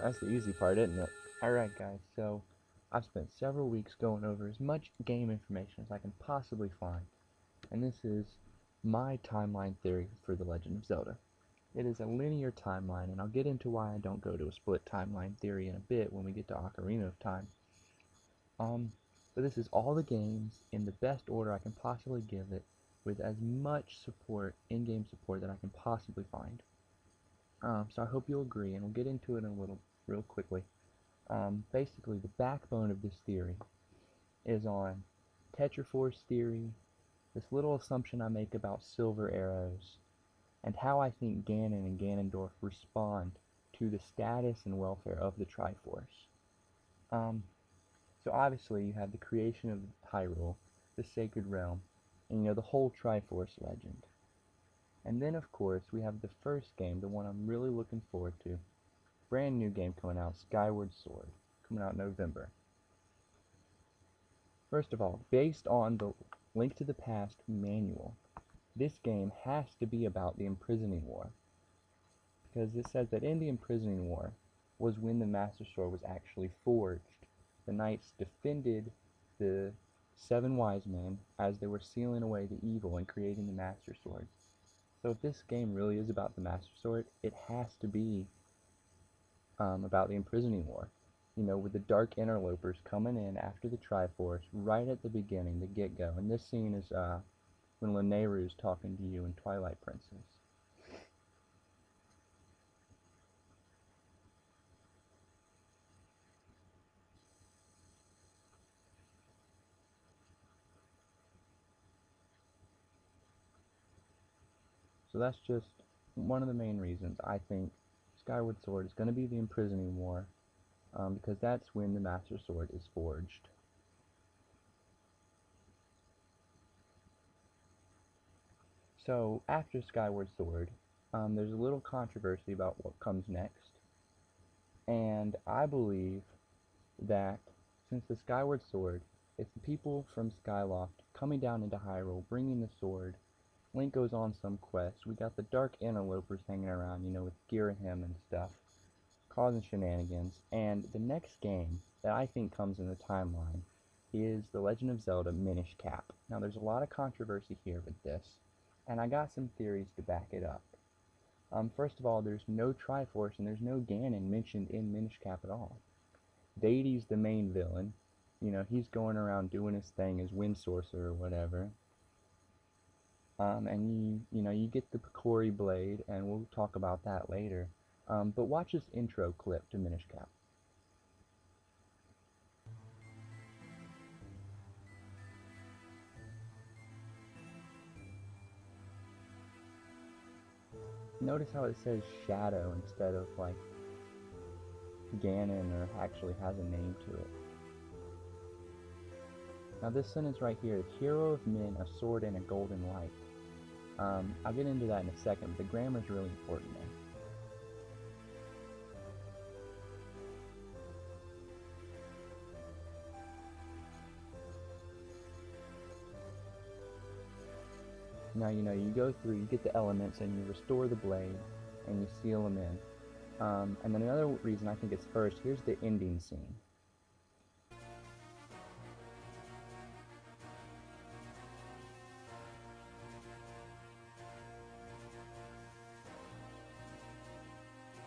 That's the easy part, isn't it? Alright guys, so I've spent several weeks going over as much game information as I can possibly find, and this is my timeline theory for The Legend of Zelda. It is a linear timeline, and I'll get into why I don't go to a split timeline theory in a bit when we get to Ocarina of Time. But this is all the games in the best order I can possibly give it, with as much support, in-game support, that I can possibly find. So I hope you'll agree, and we'll get into it in a little, real quickly. Basically, the backbone of this theory is on Tetraforce theory, this little assumption I make about silver arrows, and how I think Ganon and Ganondorf respond to the status and welfare of the Triforce. Um, so obviously you have the creation of Hyrule, the Sacred Realm, and the whole Triforce legend. And then of course we have the first game, the one I'm really looking forward to. Brand new game coming out, Skyward Sword, coming out in November. First of all, based on the Link to the Past manual, this game has to be about the Imprisoning War, because it says that in the Imprisoning War was when the Master Sword was actually forged. The knights defended the 7 wise men as they were sealing away the evil and creating the Master Sword. So if this game really is about the Master Sword, it has to be about the Imprisoning War. With the Dark Interlopers coming in after the Triforce right at the beginning, the get-go. And this scene is when Lanayru's talking to you in Twilight Princess. So that's just one of the main reasons I think Skyward Sword is going to be the Imprisoning War, because that's when the Master Sword is forged. So after Skyward Sword, there's a little controversy about what comes next, and I believe that since the Skyward Sword, it's the people from Skyloft coming down into Hyrule, bringing the sword. Link goes on some quest. We got the Dark Interlopers hanging around, with Girahim and stuff, causing shenanigans. And the next game that I think comes in the timeline is The Legend of Zelda Minish Cap. Now, there's a lot of controversy here with this, and I got some theories to back it up. First of all, there's no Triforce and there's no Ganon mentioned in Minish Cap at all. Deity's the main villain. He's going around doing his thing as Wind Sorcerer or whatever. And you get the Picori Blade, and we'll talk about that later. But watch this intro clip to Minish Cap. Notice how it says Shadow instead of like Ganon, or actually has a name to it. Now this sentence right here, hero of men, a sword and a golden light. I'll get into that in a second, but the grammar is really important there. Now, you go through, you get the elements, and you restore the blade, and you seal them in. And then another reason I think it's first, here's the ending scene.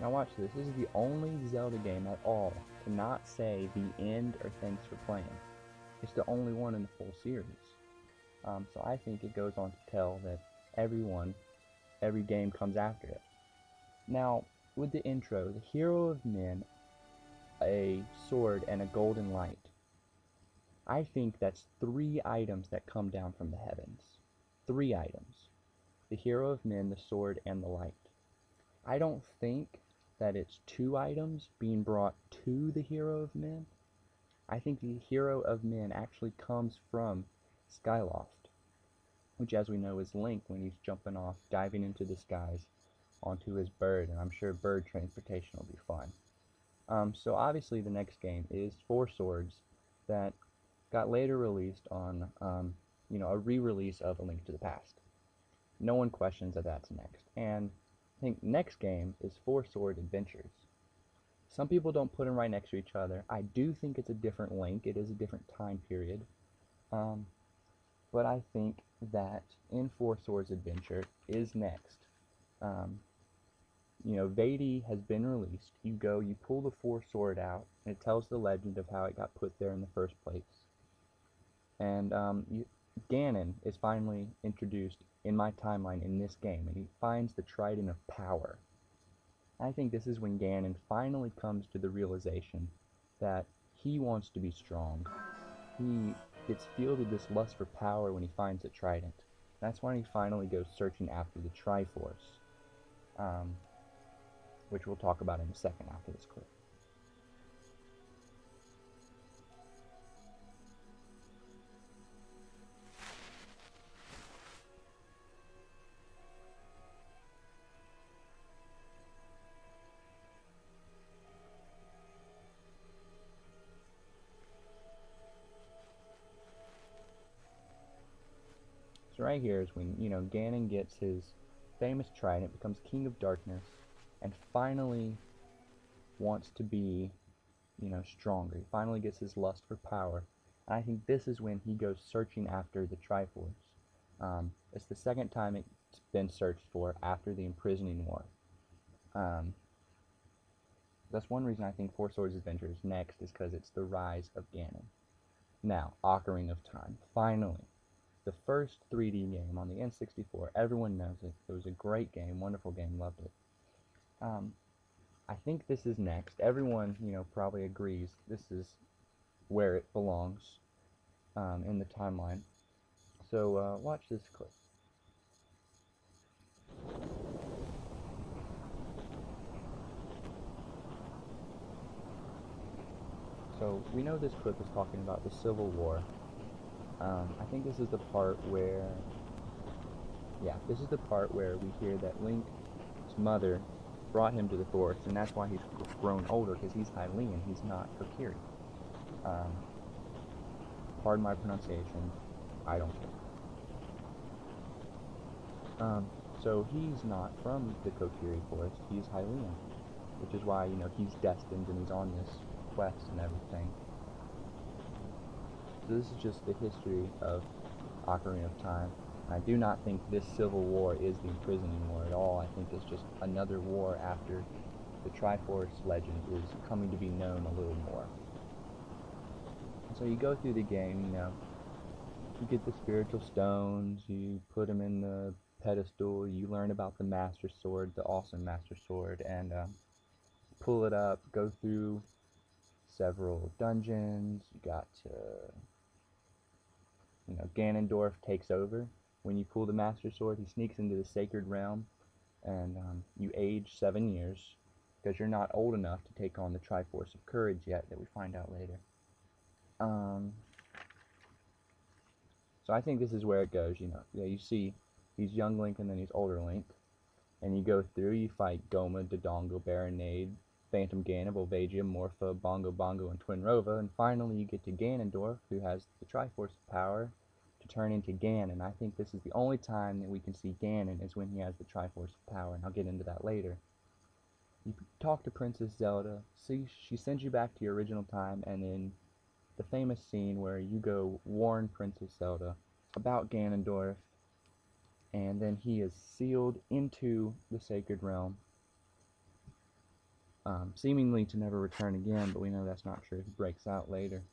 Now watch this. This is the only Zelda game at all to not say the end or thanks for playing. It's the only one in the full series. So I think it goes on to tell that every game comes after it. Now, with the intro, the hero of men, a sword, and a golden light. I think that's 3 items that come down from the heavens. 3 items. The hero of men, the sword, and the light. I don't think that it's 2 items being brought to the hero of men. I think the hero of men actually comes from Skyloft, which, as we know, is Link when he's jumping off, diving into the skies onto his bird, and I'm sure bird transportation will be fun. So obviously the next game is 4 Swords that got later released on, a re-release of A Link to the Past. No one questions that that's next. And I think next game is 4 Sword Adventures. Some people don't put them right next to each other. I do think it's a different link. It is a different time period. Um, but I think that in Four Swords Adventure is next. Um, Vedi has been released. You go, you pull the Four Sword out, and it tells the legend of how it got put there in the first place. And Ganon is finally introduced in my timeline in this game, and he finds the Trident of Power. I think this is when Ganon finally comes to the realization that he wants to be strong. He gets filled with this lust for power when he finds the Trident. That's when he finally goes searching after the Triforce, which we'll talk about in a second after this clip. So right here is when, Ganon gets his famous trident, becomes King of Darkness, and finally wants to be, stronger. He finally gets his lust for power. And I think this is when he goes searching after the Triforce. It's the second time it's been searched for after the Imprisoning War. That's one reason I think Four Swords Adventure is next, is because it's the rise of Ganon. Now, Ocarina of Time. Finally. The first 3D game on the N64, everyone knows it. It was a great game, wonderful game, loved it. I think this is next. Everyone, probably agrees this is where it belongs in the timeline. So watch this clip. So we know this clip is talking about the Civil War. I think this is the part where, this is the part where we hear that Link's mother brought him to the forest, and that's why he's grown older, because he's Hylian, he's not Kokiri. Pardon my pronunciation, I don't care. So he's not from the Kokiri forest, he's Hylian, which is why, he's destined and he's on this quest and everything. So this is just the history of Ocarina of Time. I do not think this Civil War is the Imprisoning War at all. I think it's just another war after the Triforce legend is coming to be known a little more. So you go through the game, you get the spiritual stones, you put them in the pedestal, you learn about the Master Sword, the awesome Master Sword, and pull it up, go through several dungeons. You got to, Ganondorf takes over. When you pull the Master Sword, he sneaks into the Sacred Realm, and you age 7 years, because you're not old enough to take on the Triforce of Courage yet, that we find out later. So I think this is where it goes, you see he's young Link and then he's older Link, and you go through, you fight Goma, Dodongo, Baronade, Phantom Ganon, Volvagia, Morpha, Bongo Bongo, and Twinrova, and finally you get to Ganondorf, who has the Triforce power to turn into Ganon. I think this is the only time that we can see Ganon is when he has the Triforce power, and I'll get into that later. You talk to Princess Zelda, see, she sends you back to your original time, and in the famous scene where you go warn Princess Zelda about Ganondorf, and then he is sealed into the Sacred Realm, seemingly to never return again, but we know that's not true. He breaks out later.